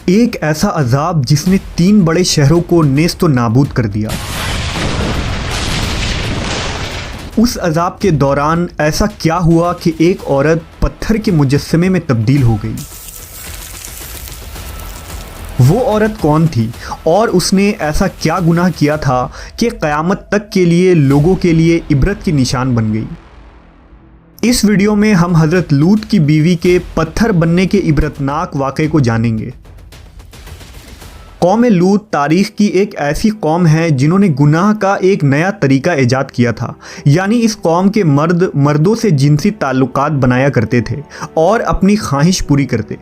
ایک ایسا عذاب جس نے 3 بڑے شہروں کو نیست و نابود کر دیا۔ اس عذاب کے دوران ایسا کیا ہوا کہ ایک عورت پتھر کے مجسمے میں تبدیل ہو گئی؟ وہ عورت کون تھی اور اس نے ایسا کیا گناہ کیا تھا کہ قیامت تک کے لیے لوگوں کے لیے عبرت کی نشان بن گئی؟ اس ویڈیو میں ہم حضرت لوط کی بیوی کے پتھر بننے کے عبرتناک واقعے کو جانیں گے۔ قوم لوط تاریخ کی ایک ایسی قوم ہے جنہوں نے گناہ کا ایک نیا طریقہ ایجاد کیا تھا، یعنی اس قوم کے مرد مردوں سے جنسی تعلقات بنایا کرتے تھے اور اپنی خواہش پوری کرتے۔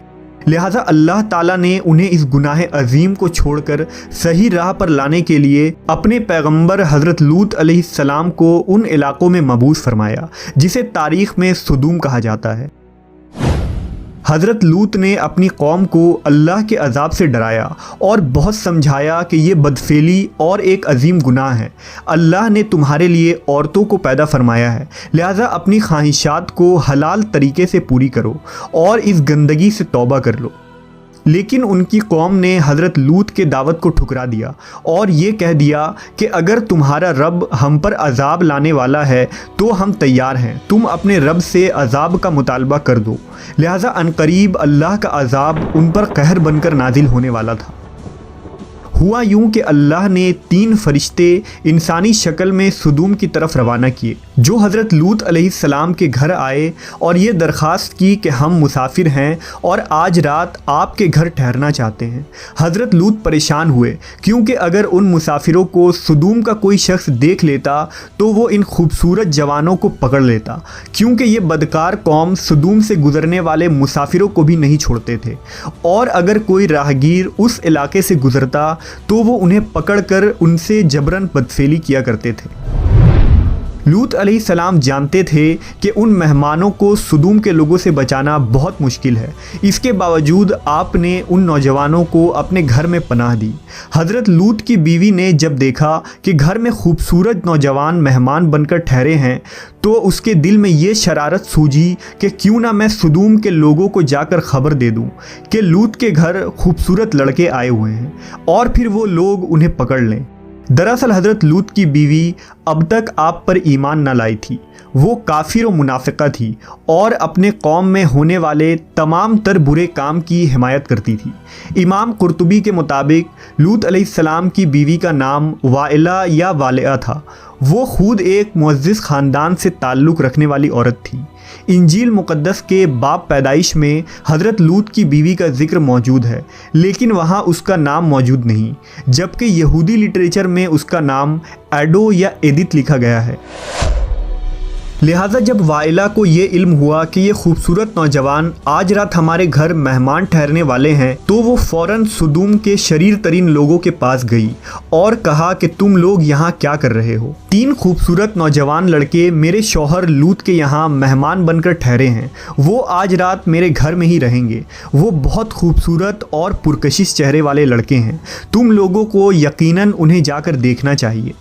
لہٰذا اللہ تعالیٰ نے انہیں اس گناہ عظیم کو چھوڑ کر صحیح راہ پر لانے کے لیے اپنے پیغمبر حضرت لوط علیہ السلام کو ان علاقوں میں مبعوث فرمایا جسے تاریخ میں سدوم کہا جاتا ہے۔ حضرت لوط نے اپنی قوم کو اللہ کے عذاب سے ڈرایا اور بہت سمجھایا کہ یہ بدفعلی اور ایک عظیم گناہ ہے۔ اللہ نے تمہارے لیے عورتوں کو پیدا فرمایا ہے، لہٰذا اپنی خواہشات کو حلال طریقے سے پوری کرو اور اس گندگی سے توبہ کر لو۔ لیکن ان کی قوم نے حضرت لوط کے دعوت کو ٹھکرا دیا اور یہ کہہ دیا کہ اگر تمہارا رب ہم پر عذاب لانے والا ہے تو ہم تیار ہیں، تم اپنے رب سے عذاب کا مطالبہ کر دو۔ لہٰذا عنقریب اللہ کا عذاب ان پر قہر بن کر نازل ہونے والا تھا۔ ہوا یوں کہ اللہ نے 3 فرشتے انسانی شکل میں سدوم کی طرف روانہ کیے، جو حضرت لوط علیہ السلام کے گھر آئے اور یہ درخواست کی کہ ہم مسافر ہیں اور آج رات آپ کے گھر ٹھہرنا چاہتے ہیں۔ حضرت لوط پریشان ہوئے کیونکہ اگر ان مسافروں کو سدوم کا کوئی شخص دیکھ لیتا تو وہ ان خوبصورت جوانوں کو پکڑ لیتا، کیونکہ یہ بدکار قوم سدوم سے گزرنے والے مسافروں کو بھی نہیں چھوڑتے تھے، اور اگر کوئی راہگیر اس علاقے سے گزرتا تو وہ انہیں پکڑ کر ان سے جبراً بدفعلی کیا کرتے تھے۔ لوط علیہ السلام جانتے تھے کہ ان مہمانوں کو سدوم کے لوگوں سے بچانا بہت مشکل ہے، اس کے باوجود آپ نے ان نوجوانوں کو اپنے گھر میں پناہ دی۔ حضرت لوط کی بیوی نے جب دیکھا کہ گھر میں خوبصورت نوجوان مہمان بن کر ٹھہرے ہیں تو اس کے دل میں یہ شرارت سوجی کہ کیوں نہ میں سدوم کے لوگوں کو جا کر خبر دے دوں کہ لوط کے گھر خوبصورت لڑکے آئے ہوئے ہیں اور پھر وہ لوگ انہیں پکڑ لیں۔ دراصل حضرت لوط کی بیوی اب تک آپ پر ایمان نہ لائی تھی، وہ کافر و منافقہ تھی اور اپنے قوم میں ہونے والے تمام تر برے کام کی حمایت کرتی تھی۔ امام قرطبی کے مطابق لوط علیہ السلام کی بیوی کا نام وائلہ یا والعہ تھا۔ وہ خود ایک معزز خاندان سے تعلق رکھنے والی عورت تھی۔ انجیل مقدس کے باب پیدائش میں حضرت لوط کی بیوی کا ذکر موجود ہے، لیکن وہاں اس کا نام موجود نہیں، جبکہ یہودی لٹریچر میں اس کا نام ایڈو یا ایدت لکھا گیا ہے۔ لہٰذا جب وائلہ کو یہ علم ہوا کہ یہ خوبصورت نوجوان آج رات ہمارے گھر مہمان ٹھہرنے والے ہیں تو وہ فوراً سدوم کے شریر ترین لوگوں کے پاس گئی اور کہا کہ تم لوگ یہاں کیا کر رہے ہو؟ 3 خوبصورت نوجوان لڑکے میرے شوہر لوط کے یہاں مہمان بن کر ٹھہرے ہیں، وہ آج رات میرے گھر میں ہی رہیں گے۔ وہ بہت خوبصورت اور پرکشش چہرے والے لڑکے ہیں، تم لوگوں کو یقیناً انہیں جا کر دیکھنا چاہیے۔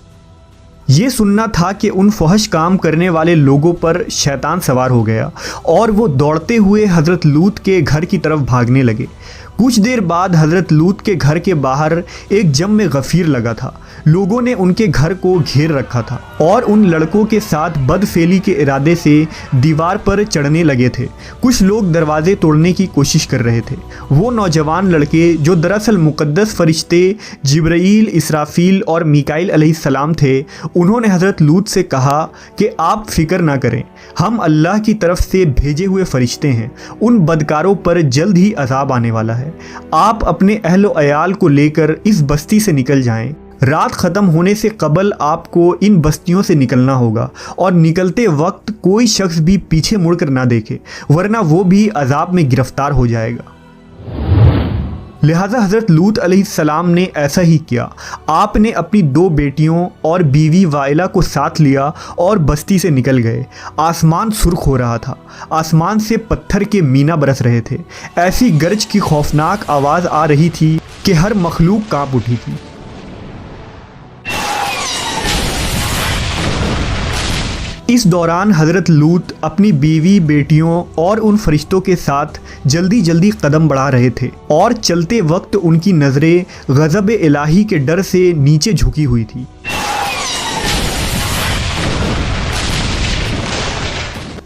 یہ سننا تھا کہ ان فحش کام کرنے والے لوگوں پر شیطان سوار ہو گیا اور وہ دوڑتے ہوئے حضرت لوط کے گھر کی طرف بھاگنے لگے۔ کچھ دیر بعد حضرت لوط کے گھر کے باہر ایک جم غفیر لگا تھا۔ لوگوں نے ان کے گھر کو گھیر رکھا تھا اور ان لڑکوں کے ساتھ بدفعلی کے ارادے سے دیوار پر چڑھنے لگے تھے۔ کچھ لوگ دروازے توڑنے کی کوشش کر رہے تھے۔ وہ نوجوان لڑکے جو دراصل مقدس فرشتے جبرائیل، اسرافیل اور میکائیل علیہ السلام تھے، انہوں نے حضرت لوط سے کہا کہ آپ فکر نہ کریں، ہم اللہ کی طرف سے بھیجے ہوئے فرشتے ہیں، ان بدکاروں پر جلد ہی عذاب آنے والا ہے۔ آپ اپنے اہل و عیال کو لے کر اس بستی سے نکل جائیں۔ رات ختم ہونے سے قبل آپ کو ان بستیوں سے نکلنا ہوگا اور نکلتے وقت کوئی شخص بھی پیچھے مڑ کر نہ دیکھے، ورنہ وہ بھی عذاب میں گرفتار ہو جائے گا۔ لہٰذا حضرت لوط علیہ السلام نے ایسا ہی کیا۔ آپ نے اپنی 2 بیٹیوں اور بیوی وائلہ کو ساتھ لیا اور بستی سے نکل گئے۔ آسمان سرخ ہو رہا تھا، آسمان سے پتھر کے مینا برس رہے تھے، ایسی گرج کی خوفناک آواز آ رہی تھی کہ ہر مخلوق کانپ اٹھی تھی۔ اس دوران حضرت لوط اپنی بیوی، بیٹیوں اور ان فرشتوں کے ساتھ جلدی جلدی قدم بڑھا رہے تھے اور چلتے وقت ان کی نظریں غضب الہی کے ڈر سے نیچے جھکی ہوئی تھی۔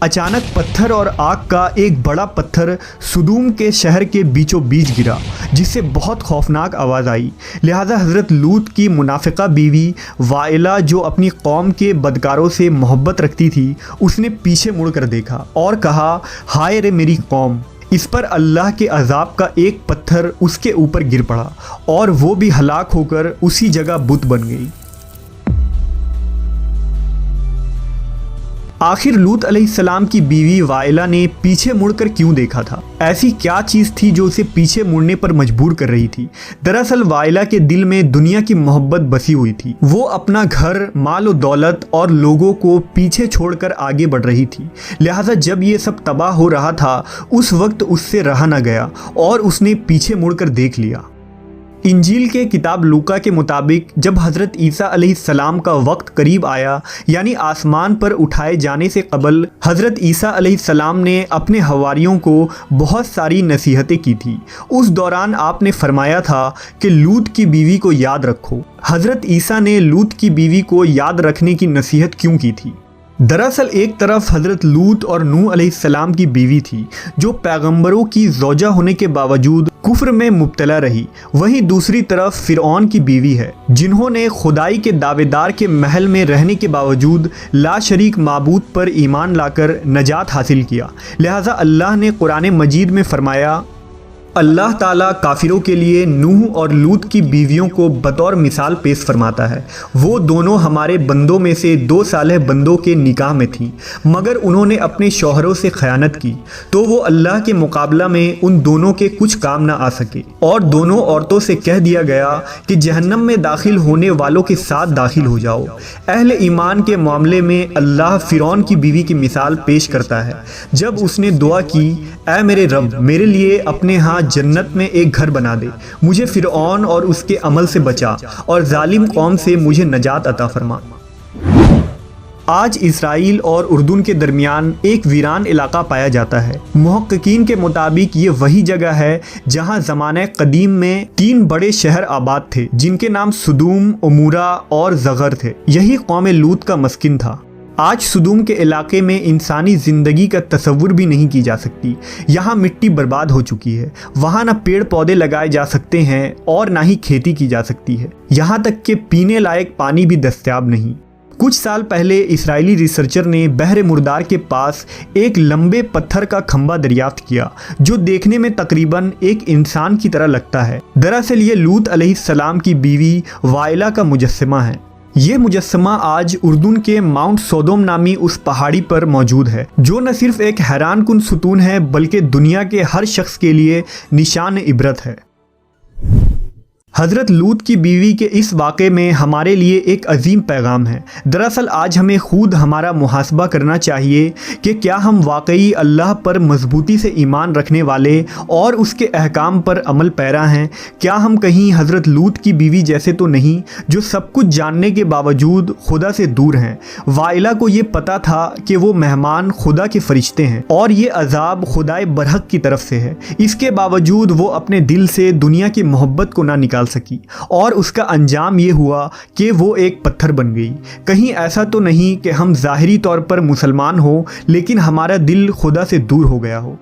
اچانک پتھر اور آگ کا ایک بڑا پتھر سدوم کے شہر کے بیچوں بیچ گرا، جس سے بہت خوفناک آواز آئی۔ لہٰذا حضرت لوط کی منافقہ بیوی وائلہ، جو اپنی قوم کے بدکاروں سے محبت رکھتی تھی، اس نے پیچھے مڑ کر دیکھا اور کہا، ہائے رے میری قوم! اس پر اللہ کے عذاب کا ایک پتھر اس کے اوپر گر پڑا اور وہ بھی ہلاک ہو کر اسی جگہ بت بن گئی۔ آخر لوط علیہ السلام کی بیوی وائلہ نے پیچھے مڑ کر کیوں دیکھا تھا؟ ایسی کیا چیز تھی جو اسے پیچھے مڑنے پر مجبور کر رہی تھی؟ دراصل وائلہ کے دل میں دنیا کی محبت بسی ہوئی تھی۔ وہ اپنا گھر، مال و دولت اور لوگوں کو پیچھے چھوڑ کر آگے بڑھ رہی تھی۔ لہٰذا جب یہ سب تباہ ہو رہا تھا، اس وقت اس سے رہا نہ گیا اور اس نے پیچھے مڑ کر دیکھ لیا۔ انجیل کے کتاب لوکا کے مطابق جب حضرت عیسیٰ علیہ السلام کا وقت قریب آیا، یعنی آسمان پر اٹھائے جانے سے قبل، حضرت عیسیٰ علیہ السلام نے اپنے حواریوں کو بہت ساری نصیحتیں کی تھی۔ اس دوران آپ نے فرمایا تھا کہ لوط کی بیوی کو یاد رکھو۔ حضرت عیسیٰ نے لوط کی بیوی کو یاد رکھنے کی نصیحت کیوں کی تھی؟ دراصل ایک طرف حضرت لوط اور نوح علیہ السلام کی بیوی تھی، جو پیغمبروں کی زوجہ ہونے کے باوجود کفر میں مبتلا رہی۔ وہیں دوسری طرف فرعون کی بیوی ہے، جنہوں نے خدائی کے دعوے دار کے محل میں رہنے کے باوجود لا شریک معبود پر ایمان لا کر نجات حاصل کیا۔ لہٰذا اللہ نے قرآن مجید میں فرمایا، اللہ تعالیٰ کافروں کے لیے نوح اور لوط کی بیویوں کو بطور مثال پیش فرماتا ہے۔ وہ دونوں ہمارے بندوں میں سے 2 صالح بندوں کے نکاح میں تھیں، مگر انہوں نے اپنے شوہروں سے خیانت کی، تو وہ اللہ کے مقابلہ میں ان دونوں کے کچھ کام نہ آ سکے، اور دونوں عورتوں سے کہہ دیا گیا کہ جہنم میں داخل ہونے والوں کے ساتھ داخل ہو جاؤ۔ اہل ایمان کے معاملے میں اللہ فرعون کی بیوی کی مثال پیش کرتا ہے، جب اس نے دعا کی، اے میرے رب، میرے لیے اپنے ہاں جنت میں ایک گھر بنا دے، مجھے فرعون اور اس کے عمل سے بچا، اور ظالم قوم سے مجھے نجات عطا فرما۔ آج اسرائیل اور اردن کے درمیان ایک ویران علاقہ پایا جاتا ہے۔ محققین کے مطابق یہ وہی جگہ ہے جہاں زمانہ قدیم میں 3 بڑے شہر آباد تھے، جن کے نام سدوم، عمورہ اور زغر تھے۔ یہی قوم لوط کا مسکن تھا۔ آج سدوم کے علاقے میں انسانی زندگی کا تصور بھی نہیں کی جا سکتی۔ یہاں مٹی برباد ہو چکی ہے، وہاں نہ پیڑ پودے لگائے جا سکتے ہیں اور نہ ہی کھیتی کی جا سکتی ہے، یہاں تک کہ پینے لائق پانی بھی دستیاب نہیں۔ کچھ سال پہلے اسرائیلی ریسرچر نے بحر مردار کے پاس ایک لمبے پتھر کا کھمبا دریافت کیا، جو دیکھنے میں تقریباً ایک انسان کی طرح لگتا ہے۔ دراصل یہ لوط علیہ السلام کی بیوی وائلہ کا مجسمہ ہے۔ یہ مجسمہ آج اردن کے ماؤنٹ سودوم نامی اس پہاڑی پر موجود ہے، جو نہ صرف ایک حیران کن ستون ہے بلکہ دنیا کے ہر شخص کے لیے نشان عبرت ہے۔ حضرت لوط کی بیوی کے اس واقعے میں ہمارے لیے ایک عظیم پیغام ہے۔ دراصل آج ہمیں خود ہمارا محاسبہ کرنا چاہیے کہ کیا ہم واقعی اللہ پر مضبوطی سے ایمان رکھنے والے اور اس کے احکام پر عمل پیرا ہیں؟ کیا ہم کہیں حضرت لوط کی بیوی جیسے تو نہیں، جو سب کچھ جاننے کے باوجود خدا سے دور ہیں؟ وائلہ کو یہ پتا تھا کہ وہ مہمان خدا کے فرشتے ہیں اور یہ عذاب خدائے برحق کی طرف سے ہے، اس کے باوجود وہ اپنے دل سے دنیا کی محبت کو نہ نکال سکی، اور اس کا انجام یہ ہوا کہ وہ ایک پتھر بن گئی۔ کہیں ایسا تو نہیں کہ ہم ظاہری طور پر مسلمان ہوں لیکن ہمارا دل خدا سے دور ہو گیا ہو۔